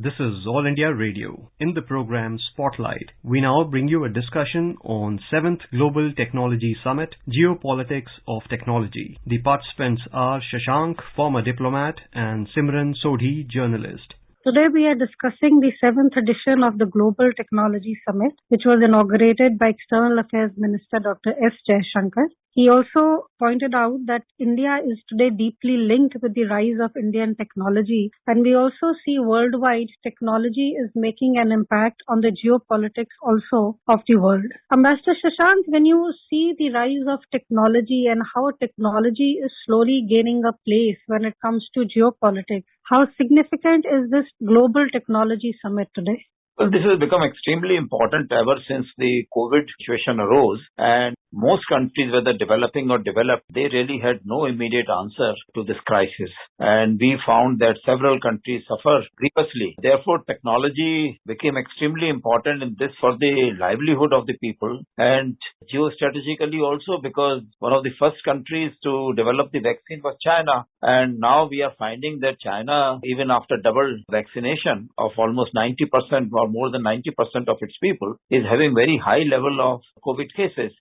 This is All India Radio. In the program Spotlight, we now bring you a discussion on 7th Global Technology Summit, Geopolitics of Technology. The participants are Shashank, former diplomat, and Simran Sodhi, journalist. Today we are discussing the 7th edition of the Global Technology Summit, which was inaugurated by External Affairs Minister Dr. S. Jaishankar. He also pointed out that India is today deeply linked with the rise of Indian technology, and we also see worldwide technology is making an impact on the geopolitics also of the world. Ambassador Shashank, when you see the rise of technology and how technology is slowly gaining a place when it comes to geopolitics, how significant is this Global Technology Summit today? Well, this has become extremely important ever since the COVID situation arose, and most countries, whether developing or developed, they really had no immediate answer to this crisis. And we found that several countries suffer grievously. Therefore, technology became extremely important in this for the livelihood of the people, and geostrategically also, because one of the first countries to develop the vaccine was China. And now we are finding that China, even after double vaccination of almost 90% or more than 90% of its people, is having very high level of COVID cases.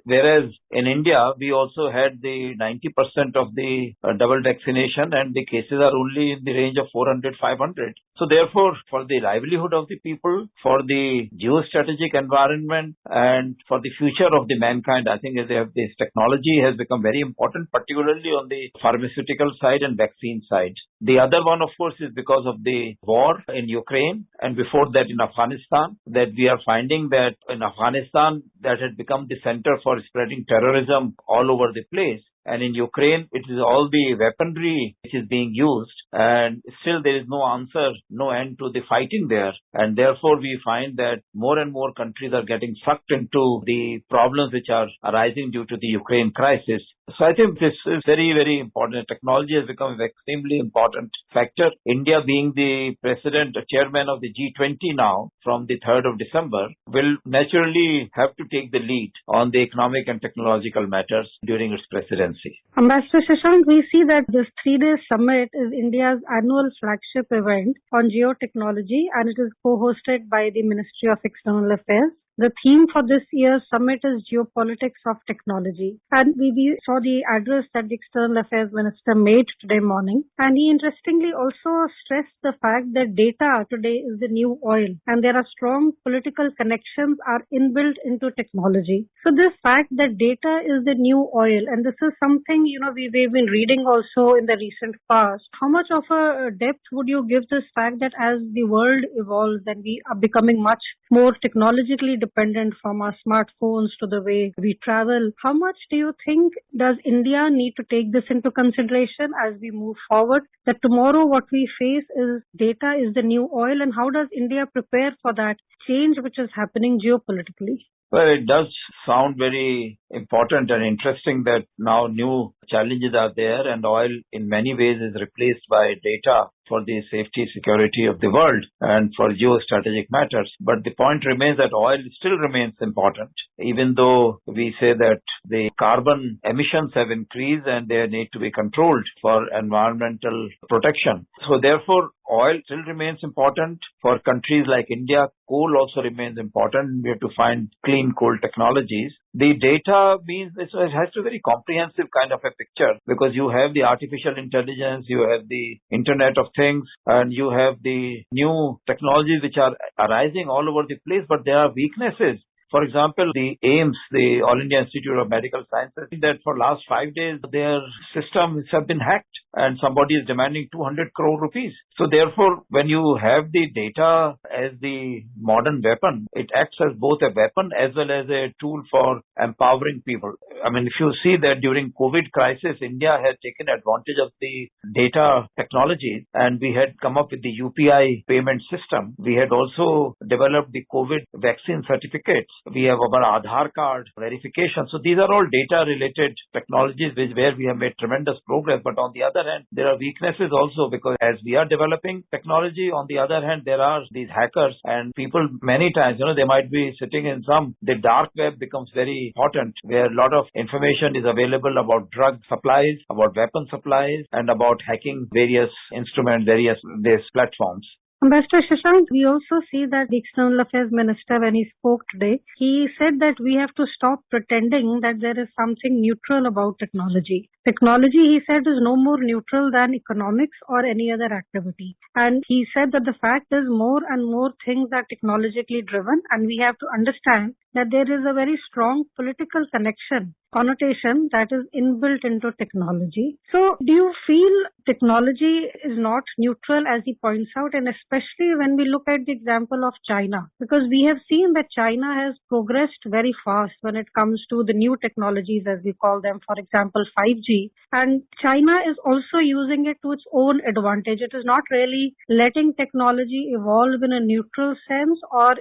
Whereas in India, we also had the 90% of the double vaccination, and the cases are only in the range of 400, 500. So therefore, for the livelihood of the people, for the geostrategic environment, and for the future of the mankind, I think this technology has become very important, particularly on the pharmaceutical side and vaccine side. The other one, of course, is because of the war in Ukraine, and before that in Afghanistan, that we are finding that in Afghanistan, that had become the center for spreading terrorism all over the place. And in Ukraine, it is all the weaponry which is being used, and still there is no answer, no end to the fighting there. And therefore, we find that more and more countries are getting sucked into the problems which are arising due to the Ukraine crisis. So I think this is very, very important. Technology has become an extremely important factor. India being the chairman of the G20 now from the 3rd of December will naturally have to take the lead on the economic and technological matters during its presidency. Ambassador Shashank, we see that this 3-day summit is India's annual flagship event on geotechnology, and it is co-hosted by the Ministry of External Affairs. The theme for this year's summit is Geopolitics of Technology. And we saw the address that the External Affairs Minister made today morning. And he interestingly also stressed the fact that data today is the new oil. And there are strong political connections are inbuilt into technology. So this fact that data is the new oil, and this is something, we've been reading also in the recent past. How much of a depth would you give this fact that as the world evolves and we are becoming much more technologically dependent from our smartphones to the way we travel, how much do you think does India need to take this into consideration as we move forward? That tomorrow what we face is data is the new oil, and how does India prepare for that change which is happening geopolitically? Well, it does sound very important and interesting that now new challenges are there, and oil in many ways is replaced by data for the safety, security of the world and for geostrategic matters. But the point remains that oil still remains important, even though we say that the carbon emissions have increased and they need to be controlled for environmental protection. So therefore, oil still remains important for countries like India. Coal also remains important. We have to find clean coal technologies. The data means it has a very comprehensive kind of a picture, because you have the artificial intelligence, you have the Internet of Things, and you have the new technologies which are arising all over the place, but there are weaknesses. For example, the AIIMS, the All India Institute of Medical Sciences, that for last 5 days, their systems have been hacked and somebody is demanding 200 crore rupees. So therefore, when you have the data as the modern weapon, it acts as both a weapon as well as a tool for empowering people. I mean, if you see that during COVID crisis, India had taken advantage of the data technology, and we had come up with the UPI payment system. We had also developed the COVID vaccine certificates. We have our Aadhaar card verification. So these are all data related technologies where we have made tremendous progress. But on the other hand, there are weaknesses also, because as we are developing technology, on the other hand, there are these hackers and people many times, they might be sitting in the dark web becomes very important, where a lot of information is available about drug supplies, about weapon supplies, and about hacking various instruments, various platforms. Ambassador Shashank, we also see that the External Affairs Minister, when he spoke today, he said that we have to stop pretending that there is something neutral about technology. Technology, he said, is no more neutral than economics or any other activity. And he said that the fact is more and more things are technologically driven, and we have to understand that there is a very strong political connotation that is inbuilt into technology. So do you feel technology is not neutral, as he points out, and especially when we look at the example of China? Because we have seen that China has progressed very fast when it comes to the new technologies, as we call them, for example, 5G. And China is also using it to its own advantage. It is not really letting technology evolve in a neutral sense or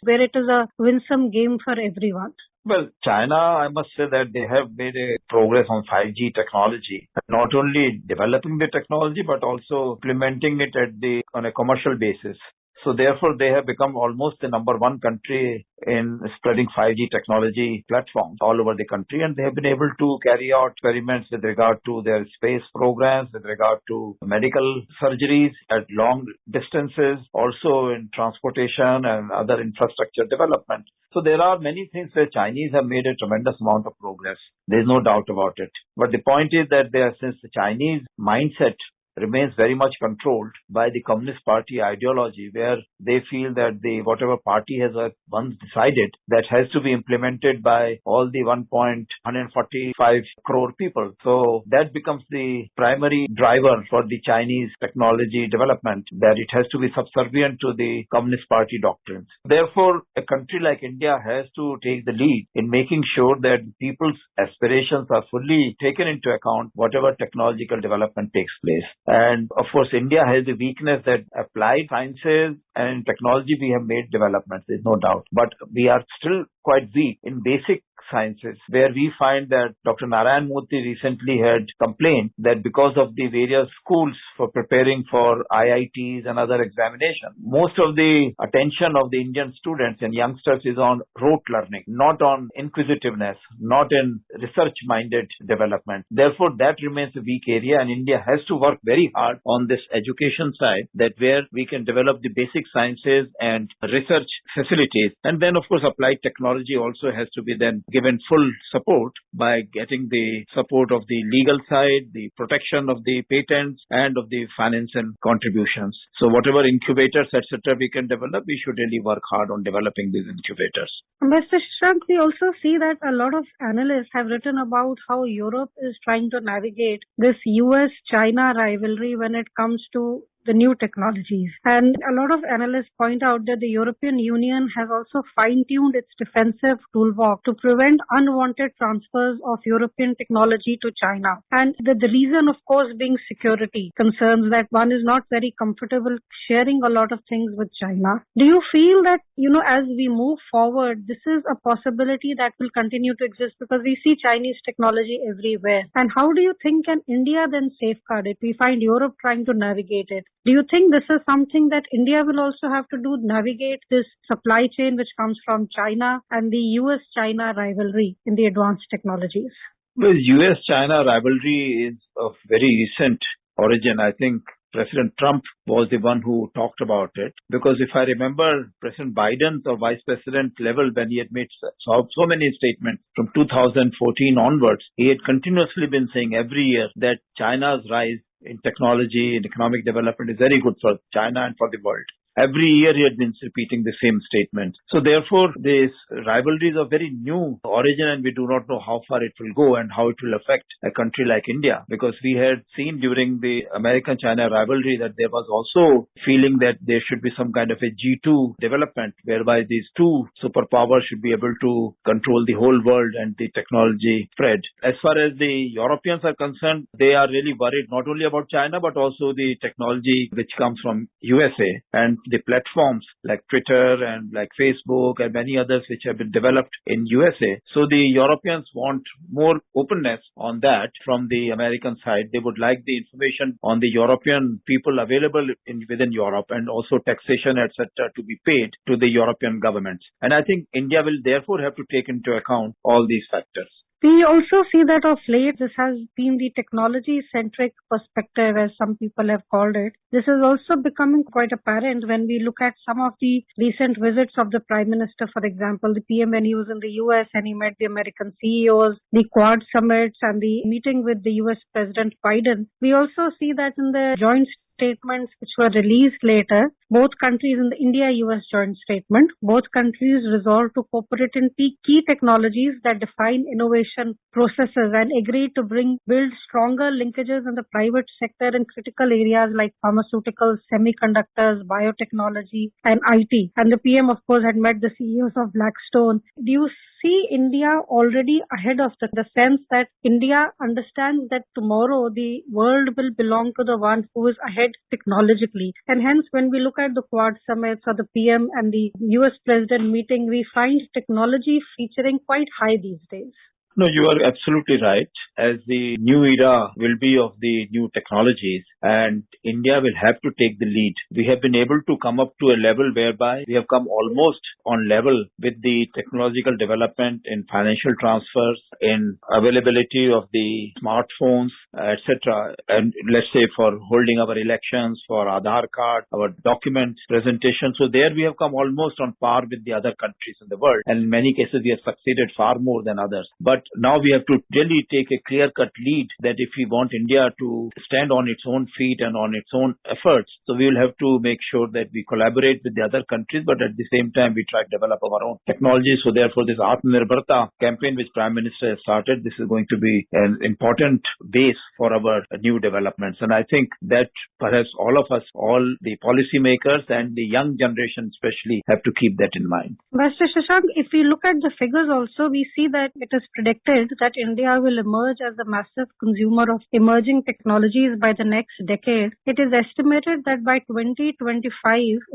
where it is a winsome game for everyone. Well, China, I must say that they have made a progress on 5G technology, not only developing the technology, but also implementing it on a commercial basis. So therefore, they have become almost the number one country in spreading 5G technology platforms all over the country. And they have been able to carry out experiments with regard to their space programs, with regard to medical surgeries at long distances, also in transportation and other infrastructure development. So there are many things where Chinese have made a tremendous amount of progress. There's no doubt about it. But the point is that since the Chinese mindset remains very much controlled by the Communist Party ideology, where they feel that whatever party has once decided, that has to be implemented by all the 1.145 crore people. So that becomes the primary driver for the Chinese technology development, that it has to be subservient to the Communist Party doctrines. Therefore, a country like India has to take the lead in making sure that people's aspirations are fully taken into account, whatever technological development takes place. And of course, India has the weakness that applied sciences and technology, we have made developments, there's no doubt. But we are still quite weak in basic sciences, where we find that Dr. Narayan Murthy recently had complained that because of the various schools for preparing for IITs and other examinations, most of the attention of the Indian students and youngsters is on rote learning, not on inquisitiveness, not in research-minded development. Therefore, that remains a weak area, and India has to work very hard on this education side, that where we can develop the basic sciences and research facilities. And then, of course, applied technology also has to be then given full support by getting the support of the legal side, the protection of the patents, and of the finance and contributions. So whatever incubators, etc., we can develop, we should really work hard on developing these incubators. Mr. Shashank, we also see that a lot of analysts have written about how Europe is trying to navigate this US-China rivalry when it comes to the new technologies. And a lot of analysts point out that the European Union has also fine-tuned its defensive toolbox to prevent unwanted transfers of European technology to China. And the reason, of course, being security concerns, that one is not very comfortable sharing a lot of things with China. Do you feel that, as we move forward, this is a possibility that will continue to exist, because we see Chinese technology everywhere? And how do you think can India then safeguard it? We find Europe trying to navigate it. Do you think this is something that India will also have to do, navigate this supply chain which comes from China and the US-China rivalry in the advanced technologies? Well, US-China rivalry is of very recent origin. I think President Trump was the one who talked about it, because if I remember President Biden's or Vice President level, when he had made so many statements from 2014 onwards, he had continuously been saying every year that China's rise in technology and economic development is very good for China and for the world. Every year he had been repeating the same statement. So therefore, these rivalries are very new origin, and we do not know how far it will go and how it will affect a country like India. Because we had seen during the American-China rivalry that there was also feeling that there should be some kind of a G2 development, whereby these two superpowers should be able to control the whole world and the technology spread. As far as the Europeans are concerned, they are really worried not only about China, but also the technology which comes from USA. And the platforms like Twitter and like Facebook and many others which have been developed in USA. So the Europeans want more openness on that from the American side. They would like the information on the European people available within Europe, and also taxation, etc., to be paid to the European governments. And I think India will therefore have to take into account all these factors. We also see that of late, this has been the technology-centric perspective, as some people have called it. This is also becoming quite apparent when we look at some of the recent visits of the Prime Minister, for example, the PM when he was in the US and he met the American CEOs, the Quad summits and the meeting with the US President Biden. We also see that in the joint statements which were released later, both countries in the India-US joint statement, both countries resolved to cooperate in key technologies that define innovation processes and agreed to build stronger linkages in the private sector in critical areas like pharmaceuticals, semiconductors, biotechnology, and IT. And the PM, of course, had met the CEOs of Blackstone. Do you see India already ahead of the sense that India understands that tomorrow the world will belong to the one who is ahead technologically? And hence, when we look at the Quad summits or the PM and the US President meeting, we find technology featuring quite high these days. No, you are absolutely right. As the new era will be of the new technologies, and India will have to take the lead. We have been able to come up to a level whereby we have come almost on level with the technological development in financial transfers, in availability of the smartphones, etc. And let's say for holding our elections, for Aadhaar card, our documents presentation. So there we have come almost on par with the other countries in the world. And in many cases we have succeeded far more than others. But now we have to really take a clear-cut lead that if we want India to stand on its own feet and on its own efforts, so we will have to make sure that we collaborate with the other countries, but at the same time we try to develop our own technology. So therefore this Atmanirbharta campaign which Prime Minister has started, this is going to be an important base for our new developments. And I think that perhaps all of us, all the policymakers and the young generation especially, have to keep that in mind. Mr. Shashank, if we look at the figures also, we see that it is predicted that India will emerge as a massive consumer of emerging technologies by the next decade. It is estimated that by 2025,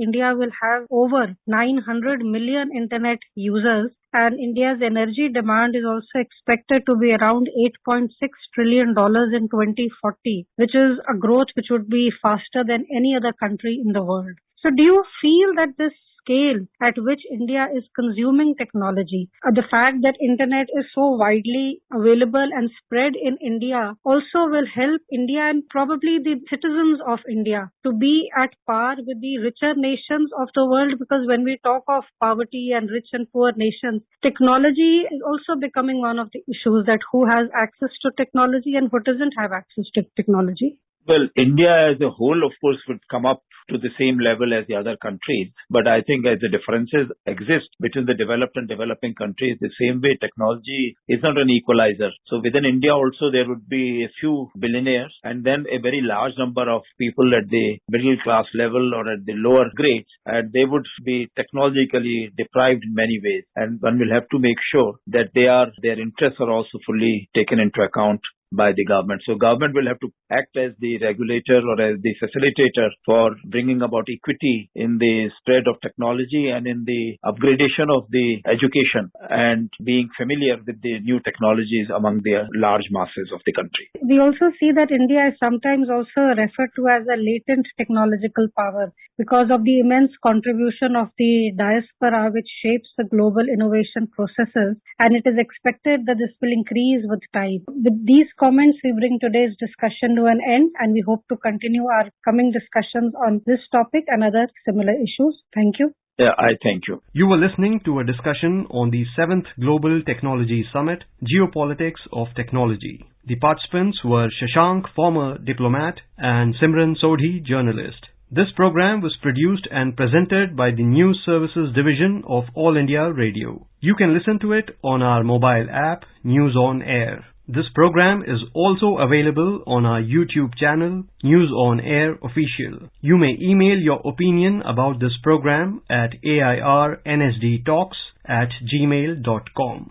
India will have over 900 million internet users, and India's energy demand is also expected to be around $8.6 trillion in 2040, which is a growth which would be faster than any other country in the world. So do you feel that this scale at which India is consuming technology, the fact that internet is so widely available and spread in India also will help India and probably the citizens of India to be at par with the richer nations of the world? Because when we talk of poverty and rich and poor nations, technology is also becoming one of the issues, that who has access to technology and who doesn't have access to technology. Well, India as a whole, of course, would come up to the same level as the other countries. But I think as the differences exist between the developed and developing countries, the same way technology is not an equalizer. So within India also, there would be a few billionaires and then a very large number of people at the middle class level or at the lower grades. And they would be technologically deprived in many ways. And one will have to make sure that their interests are also fully taken into account by the government. So government will have to act as the regulator or as the facilitator for bringing about equity in the spread of technology and in the upgradation of the education and being familiar with the new technologies among the large masses of the country. We also see that India is sometimes also referred to as a latent technological power because of the immense contribution of the diaspora which shapes the global innovation processes, and it is expected that this will increase with time. With these comments, we bring today's discussion to an end, and we hope to continue our coming discussions on this topic and other similar issues. Thank you. Yeah, I thank you. You were listening to a discussion on the 7th Global Technology Summit, Geopolitics of Technology. The participants were Shashank, former diplomat, and Simran Sodhi, journalist. This program was produced and presented by the News Services Division of All India Radio. You can listen to it on our mobile app, News on Air. This program is also available on our YouTube channel, News on Air Official. You may email your opinion about this program at airnsdtalks@gmail.com.